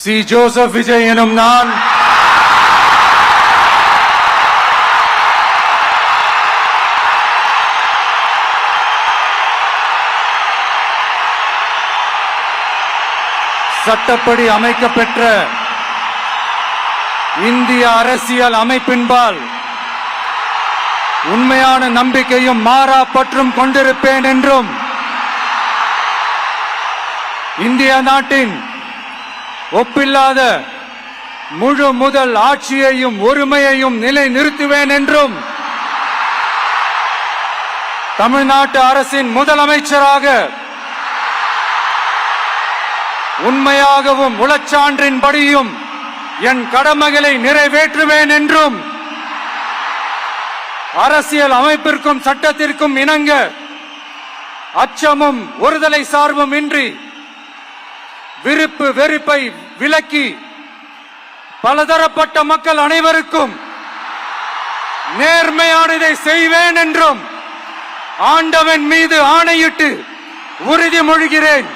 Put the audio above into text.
C. Joseph Vijay எனும் நான் சட்டப்படி அமைக்கப்பெற்ற இந்திய அரசியல் அமைப்பின்பால் உண்மையான நம்பிக்கையும் மாறா பற்றும் கொண்டிருப்பேன் என்றும் இந்திய நாட்டின் ஒப்பில்லாத முழு முதல் ஆட்சியையும் ஒருமையையும் நிலை நிறுத்துவேன் என்றும் தமிழ்நாட்டு அரசின் முதலமைச்சராக உண்மையாகவும் உளச்சான்றின்படியும் என் கடமைகளை நிறைவேற்றுவேன் என்றும் அரசியல் அமைப்பிற்கும் சட்டத்திற்கும் இணங்க அச்சமும் ஒருதலை சார்பும் இன்றி விருப்பு வெறுப்பை விலக்கி பலதரப்பட்ட மக்கள் அனைவருக்கும் நேர்மையானதை செய்வேன் என்றும் ஆண்டவன் மீது ஆணையிட்டு உறுதிமொழிகிறேன்.